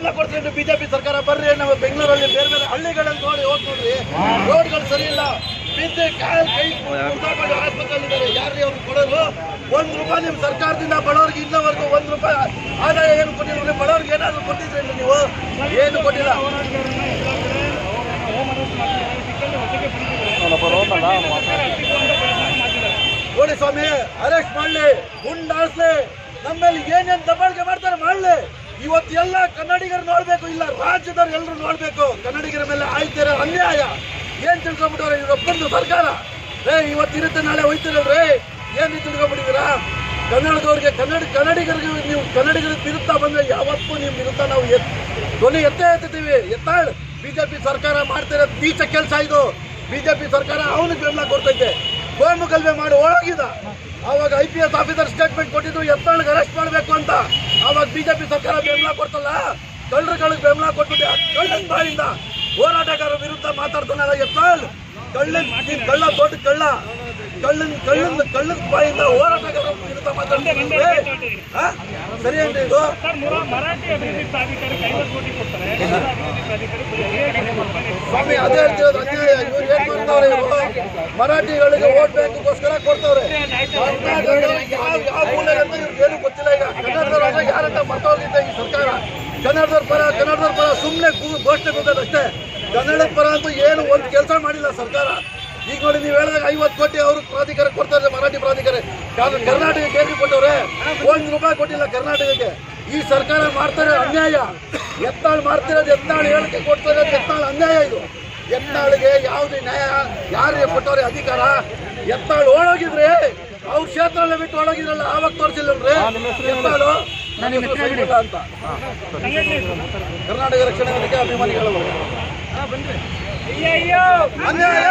ಬೆಂಬಲ ಕೊಡ್ತೀವಿ ಬಿಜೆಪಿ ಸರ್ಕಾರ. ಬರ್ರಿ, ನಾವು ಬೆಂಗಳೂರಲ್ಲಿ ಬೇರೆ ಬೇರೆ ಹಳ್ಳಿಗಳಲ್ಲಿ ಹೋಗಿ ನೋಡ್ರಿ, ರೋಡ್ಗಳು ಸರಿ ಇಲ್ಲ, ಬಿದ್ದು ಕಾಲ್ ಕೈ ಆಸ್ಪತ್ರೆಯಲ್ಲಿದ್ದಾರೆ. ಯಾರ್ರಿ ಅವ್ರಿಗೆ ಕೊಡೋದು? ₹1 ನಿಮ್ಮ ಸರ್ಕಾರದಿಂದ ಬಡವರಿಗೆ ಇನ್ನವರೆಗೂ ₹1 ಆದಾಯ ಏನು ಕೊಟ್ಟಿಲ್ಲ. ಬಡವರಿಗೆ ಏನಾದ್ರು ಕೊಟ್ಟಿದ್ರೆ ನೀವು? ಏನು ಕೊಟ್ಟಿಲ್ಲ. ನೋಡಿ ಸ್ವಾಮಿ, ಅರೆಸ್ಟ್ ಮಾಡ್ಲಿ, ಗುಂಡಾಸ್ಲಿ, ನಮ್ಮಲ್ಲಿ ಏನೇನು ದಬ್ಬಾಳಿಕೆ ಮಾಡ್ತಾರೆ ಮಾಡ್ಲಿ. ಇವತ್ತು ಎಲ್ಲ ಕನ್ನಡಿಗರು ನೋಡ್ಬೇಕು, ಇಲ್ಲ ರಾಜ್ಯದವ್ರು ಎಲ್ಲರೂ ನೋಡ್ಬೇಕು. ಕನ್ನಡಿಗರ ಮೇಲೆ ಆಯ್ತಿರೋ ಅನ್ಯಾಯ ಏನ್ ತಿಳ್ಕೊಂಡ್ಬಿಟ್ಟವ್ರೆ ಇವರೊಬ್ಬಂದು ಸರ್ಕಾರ. ಇವತ್ತಿರುತ್ತೆ ನಾಳೆ ಹೋಯ್ತಿರಲ್ರಿ, ಏನ್ ತಿಳ್ಕೊಂಡ್ಬಿಟ್ಟಿದ್ದೀರಾ? ಕನ್ನಡದವ್ರಿಗೆ ಕನ್ನಡಿಗರಿಗೆ ನೀವು ಕನ್ನಡಿಗರ ವಿರುದ್ಧ ಬಂದ್ರೆ ಯಾವತ್ತೂ ನಿಮ್ಮ ವಿರುದ್ಧ ನಾವು ಧ್ವನಿ ಎತ್ತೀವಿ. ಎತ್ತಾಳ್ ಬಿಜೆಪಿ ಸರ್ಕಾರ ಮಾಡ್ತಿರೋ ನೀಚ ಕೆಲಸ ಇದು. ಬಿಜೆಪಿ ಸರ್ಕಾರ ಅವನಿಗೆ ಬೆಂಬಲ ಕೊಡ್ತೈತೆ. ಕೋಮು ಗಲಭೆ ಮಾಡಿ ಒಳಗಿದ ಅವಾಗ IPS ಆಫೀಸರ್ ಸ್ಟೇಟ್ಮೆಂಟ್ ಕೊಟ್ಟಿದ್ರು ಎತ್ತಾಳಿಗೆ ಅರೆಸ್ಟ್ ಮಾಡಬೇಕು ಅಂತ. ಅವಾಗ ಬಿಜೆಪಿ ಸರ್ಕಾರ ಬೆಂಬಲ ಕೊಡ್ತಲ್ಲ, ಕಳ್ಳರುಗಳಿಗೆ ಬೆಂಬಲ ಕೊಟ್ಬಿಟ್ಟು ಕಳ್ಳನ ಬಾಯಿಂದ ಹೋರಾಟಗಾರರ ವಿರುದ್ಧ ಮಾತಾಡ್ತಾನಲ್ಲ ಎತ್ತಾಳ್. ಕಳ್ಳ ದೊಡ್ಡ ಕಳ್ಳನ ಬಾಯಿಂದ ಹೋರಾಟಗಾರರ ವಿರುದ್ಧ ಮಾತಾಡ್ತಾರೆ. ಸರಿ ಏನ್ರಿ ಇದು? ಸ್ವಾಮಿ ಅದೇ ಹೇಳ್ತಿರೋದು ಅನ್ಯಾಯ. ಇವ್ರು ಏನ್ ಮಾಡ್ತಾವ್ರೆ? ಇವರು ಮರಾಠಿಗಳಿಗೆ ವೋಟ್ ಬ್ಯಾಂಕ್ಗೋಸ್ಕರ ಕೊಡ್ತಾವ್ರೆ. ಯಾವ ಮೂಲೆ ಅಂತ ಇವ್ರಿಗೆ ಏನು ಗೊತ್ತಿಲ್ಲ. ಈಗ ಕನ್ನಡದವ್ರ ಯಾರಂತ ಮರ್ತೋಗಿದ್ದ ಈ ಸರ್ಕಾರ. ಕನ್ನಡದವ್ರ ಪರ ಸುಮ್ಮನೆ ಘೋಷಣೆ ಕೊಟ್ಟದಷ್ಟೇ. ಕನ್ನಡದ ಪರ ಅಂತೂ ಏನು ಒಂದು ಕೆಲಸ ಮಾಡಿಲ್ಲ ಸರ್ಕಾರ. ಈಗ ನೋಡಿ, ನೀವು ಹೇಳಿದಾಗ 50 ಕೋಟಿ ಅವರು ಪ್ರಾಧಿಕಾರ ಕೊಡ್ತಾರೆ, ಮರಾಠಿ ಪ್ರಾಧಿಕಾರ. ಕರ್ನಾಟಕಕ್ಕೆ ಏನು ಕೊಟ್ಟವ್ರೆ? ₹1 ಕೊಟ್ಟಿಲ್ಲ ಕರ್ನಾಟಕಕ್ಕೆ. ಈ ಸರ್ಕಾರ ಮಾಡ್ತಾರೆ ಅನ್ಯಾಯ. ಎತ್ತಾಳು ಮಾಡ್ತಿರೋದು, ಎತ್ತಾಳು ಹೇಳಿಕೆ ಕೊಡ್ತಾರೆ, ಎತ್ತಾಳು ಅನ್ಯಾಯ ಇದು. ಎತ್ತಾಳಿಗೆ ಯಾವುದೇ ನ್ಯಾಯ ಯಾರಿಗೆ ಕೊಟ್ಟವ್ರೆ ಅಧಿಕಾರ? ಎತ್ತಾಳು ಓಡೋಗಿದ್ರೆ ಅವ್ರ ಕ್ಷೇತ್ರದಲ್ಲೇ ಬಿಟ್ಟು ಓಡೋಗಿದ್ರಲ್ಲ, ಆವಾಗ ತೋರಿಸಿಲ್ಲನ್ರಿ ಎತ್ತಾಳು ಅಂತ. ಕರ್ನಾಟಕ ರಕ್ಷಣಾ ವೇದಿಕೆ ಅಭಿಮಾನಿಗಳು ಅನ್ಯಾಯ